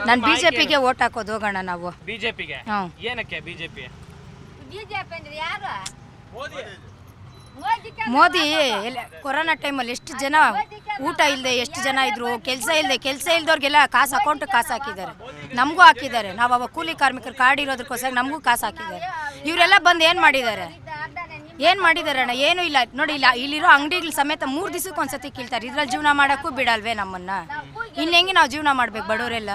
ನಾನು ಬಿಜೆಪಿಗೆ ಓಟ್ ಹಾಕೋದು ಹೋಗೋಣ ನಾವು. ಬಿಜೆಪಿಗೆ ಏನಕ್ಕೆ ಬಿಜೆಪಿ? ಅಂದ್ರೆ ಯಾರು? ಮೋದಿ ಕೊರೋನಾ ಟೈಮಲ್ಲಿ ಎಷ್ಟು ಜನ ಊಟ ಇಲ್ಲದೆ ಎಷ್ಟು ಜನ ಇದ್ರು, ಕೆಲಸ ಇಲ್ದವ್ರಿಗೆಲ್ಲ ಕಾಸು ಅಕೌಂಟ್ ಕಾಸು ಹಾಕಿದ್ದಾರೆ, ನಮಗೂ ಹಾಕಿದ್ದಾರೆ. ನಾವು ಅವಾಗ ಕೂಲಿ ಕಾರ್ಮಿಕರು ಕಾರ್ಡ್ ಇರೋದಕ್ಕೋಸ್ಕರ ನಮಗೂ ಕಾಸು ಹಾಕಿದ್ದಾರೆ. ಇವರೆಲ್ಲ ಬಂದು ಏನು ಮಾಡಿದ್ದಾರೆ ಅಣ್ಣ? ಏನೂ ಇಲ್ಲ ನೋಡಿ. ಇಲ್ಲಿರೋ ಅಂಗಡಿಗಳು ಸಮೇತ 3 ದಿವಸಕ್ಕೆ ಒಂದ್ಸತಿ ಕೀಳ್ತಾರೆ. ಇದ್ರಲ್ಲಿ ಜೀವನ ಮಾಡೋಕ್ಕೂ ಬಿಡಲ್ವೇ ನಮ್ಮನ್ನ? ಇನ್ನೆಂಗೆ ನಾವು ಜೀವನ ಮಾಡ್ಬೇಕು ಬಡವರೆಲ್ಲ?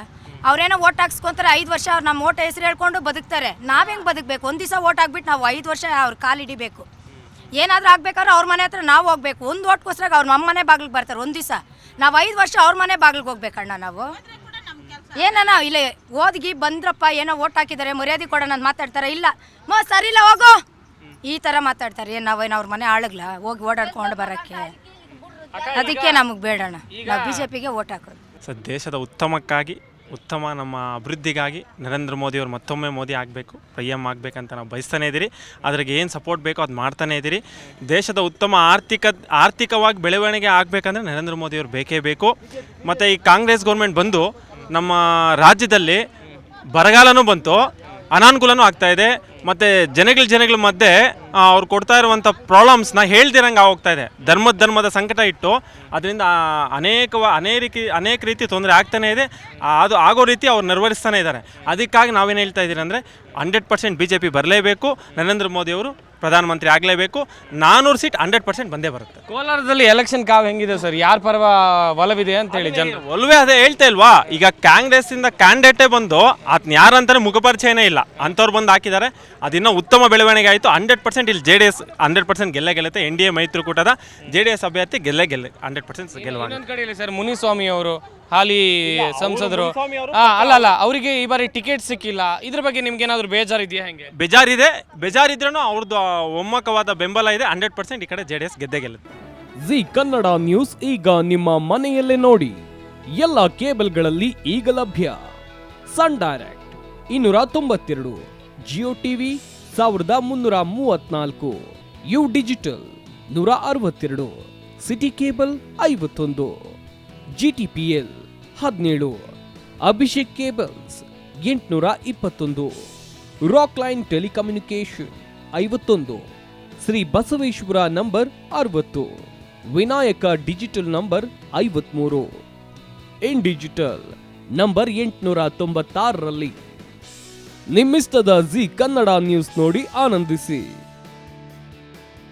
ಅವ್ರೇನೋ ಓಟ್ ಹಾಕ್ಸ್ಕೊಂತಾರೆ, 5 ವರ್ಷ ಅವ್ರು ನಮ್ಮ ಓಟ್ ಹೆಸರು ಹೇಳ್ಕೊಂಡು ಬದುಕ್ತಾರೆ. ನಾವ್ ಹೆಂಗೆ ಬದುಕಬೇಕು? ಒಂದು ದಿವಸ ಓಟ್ ಹಾಕ್ಬಿಟ್ಟು ನಾವು 5 ವರ್ಷ ಅವ್ರ ಕಾಲು ಹಿಡಿಬೇಕು. ಏನಾದರೂ ಆಗ್ಬೇಕಾದ್ರೆ ಅವ್ರ ಮನೆ ಹತ್ರ ನಾವು ಹೋಗ್ಬೇಕು. ಒಂದು ಓಟ್ಗೋಸ್ಕರ ಅವ್ರ ಮನೆ ಬಾಗಿಲಿಗೆ ಬರ್ತಾರೆ. ಒಂದು ದಿವಸ ನಾವು 5 ವರ್ಷ ಅವ್ರ ಮನೆ ಬಾಗಿಲಿಗೆ ಹೋಗ್ಬೇಕಣ್ಣ ನಾವು. ಏನಣ್ಣ ಇಲ್ಲ ಓದ್ಗಿ ಬಂದ್ರಪ್ಪ, ಏನೋ ಓಟ್ ಹಾಕಿದ್ದಾರೆ, ಮರ್ಯಾದೆ ಕೊಡೋಣ ಅಂತ ಮಾತಾಡ್ತಾರೆ. ಇಲ್ಲ ಸರಿ ಇಲ್ಲ ಹೋಗೋ, ಈ ಥರ ಮಾತಾಡ್ತಾರೆ. ನಾವೇನು ಅವ್ರ ಮನೆ ಆಳಗ್ಲ ಹೋಗಿ ಓಡಾಡ್ಕೊಂಡು ಬರೋಕ್ಕೆ? ಅದಕ್ಕೆ ನಮಗೆ ಬೇಡಣ್ಣ, ನಾವು ಬಿಜೆಪಿಗೆ ಓಟ್ ಹಾಕೋದು. ಸರ್, ದೇಶದ ಉತ್ತಮ ನಮ್ಮ ಅಭಿವೃದ್ಧಿಗಾಗಿ ನರೇಂದ್ರ ಮೋದಿಯವರು ಮತ್ತೊಮ್ಮೆ ಮೋದಿ ಆಗಬೇಕು, PM ಆಗಬೇಕಂತ ನಾವು ಬಯಸ್ತಾನೆ ಇದ್ದೀರಿ. ಅದ್ರಿಗೆ ಏನು ಸಪೋರ್ಟ್ ಬೇಕೋ ಅದು ಮಾಡ್ತಾನೆ ಇದ್ದೀರಿ. ದೇಶದ ಉತ್ತಮ ಆರ್ಥಿಕವಾಗಿ ಬೆಳವಣಿಗೆ ಆಗಬೇಕಂದ್ರೆ ನರೇಂದ್ರ ಮೋದಿಯವರು ಬೇಕೇ ಬೇಕು. ಮತ್ತು ಈ ಕಾಂಗ್ರೆಸ್ ಗೌರ್ಮೆಂಟ್ ಬಂದು ನಮ್ಮ ರಾಜ್ಯದಲ್ಲಿ ಬರಗಾಲನೂ ಬಂತು, ಅನಾನುಕೂಲನೂ ಆಗ್ತಾಯಿದೆ. ಮತ್ತು ಜನಗಳ ಮಧ್ಯೆ ಅವ್ರು ಕೊಡ್ತಾ ಇರುವಂಥ ಪ್ರಾಬ್ಲಮ್ಸ್ನ ಹೇಳ್ದಿರಂಗೆ ಹೋಗ್ತಾ ಇದೆ. ಧರ್ಮದ ಸಂಕಟ ಇಟ್ಟು ಅದರಿಂದ ಅನೇಕ ರೀತಿ ತೊಂದರೆ ಆಗ್ತಾನೆ ಇದೆ. ಅದು ಆಗೋ ರೀತಿ ಅವ್ರು ನಿರ್ವಹಿಸ್ತಾನೆ ಇದ್ದಾರೆ. ಅದಕ್ಕಾಗಿ ನಾವೇನು ಹೇಳ್ತಾ ಇದ್ದೀರಿ ಅಂದರೆ 100% BJP ಬರಲೇಬೇಕು, ನರೇಂದ್ರ ಮೋದಿಯವರು ಪ್ರಧಾನಮಂತ್ರಿ ಆಗಲೇಬೇಕು. 400 ಸೀಟ್ 100% ಬಂದೇ ಬರುತ್ತೆ. ಕೋಲಾರದಲ್ಲಿ ಎಲೆಕ್ಷನ್ ಕಾವು ಹೆಂಗಿದೆ ಸರ್? ಯಾರ ಪರವ ಒಲವಿದೆ ಅಂತ ಹೇಳಿ ಜನ ಒಲವೇ ಅದೇ ಹೇಳ್ತಾ ಇಲ್ವಾ? ಈಗ ಕಾಂಗ್ರೆಸ್ಸಿಂದ ಕ್ಯಾಂಡಿಡೇಟೇ ಬಂದು ಅದನ್ನ ಯಾರಂತಾರೆ ಮುಖಪರಿಚಯನೇ ಇಲ್ಲ, ಅಂಥವ್ರು ಬಂದು ಹಾಕಿದ್ದಾರೆ. ಅದಿನ್ನೂ ಉತ್ತಮ ಬೆಳವಣಿಗೆ ಆಯಿತು. 100% ಇಲ್ಲಿ JDS 100% ಗೆಲ್ಲುತ್ತೆ. NDA ಮೈತ್ರಿಕೂಟದ JDS ಅಭ್ಯರ್ಥಿ 100% ಗೆಲ್ಲುವ. ಇನ್ನೊಂದು ಕಡೆಯಲ್ಲಿ ಸರ್ ಮುನಿಸ್ವಾಮಿ ಅವರು ಹಾಲಿ ಸಂಸದರು ಅಲ್ಲ ಅವರಿಗೆ ಈ ಬಾರಿ ಟಿಕೆಟ್ ಸಿಕ್ಕಿಲ್ಲ. ಇದ್ರ ಬಗ್ಗೆ ನಿಮ್ಗೆ ಏನಾದ್ರು ಬೇಜಾರಿದೆಯಾ? ಹೆಂಗೆ ಬೇಜಾರಿದ್ರೂ ಅವ್ರದ್ದು ಒಮ್ಮಕವಾದ ಬೆಂಬಲ ಇದೆ. 100% ಈ ಕಡೆ JDS ಗೆಲ್ಲುತ್ತೆ. ಜಿ ಕನ್ನಡ ನ್ಯೂಸ್ ಈಗ ನಿಮ್ಮ ಮನೆಯಲ್ಲೇ ನೋಡಿ. ಎಲ್ಲ ಕೇಬಲ್ಗಳಲ್ಲಿ ಈಗ ಲಭ್ಯ. Sun Direct 292, Jio TV 1334, U digital 162, Siti cable 51, GTPL 17, Abhishek cables 821, Rockline telecommunication 51, Shri Basaveshwara number 60, Vinayaka digital number 53, in digital number 896ರಲ್ಲಿ. ನಿಮ್ಮಿಸ್ತದ ಜಿ ಕನ್ನಡ ನ್ಯೂಸ್ ನೋಡಿ ಆನಂದಿಸಿ.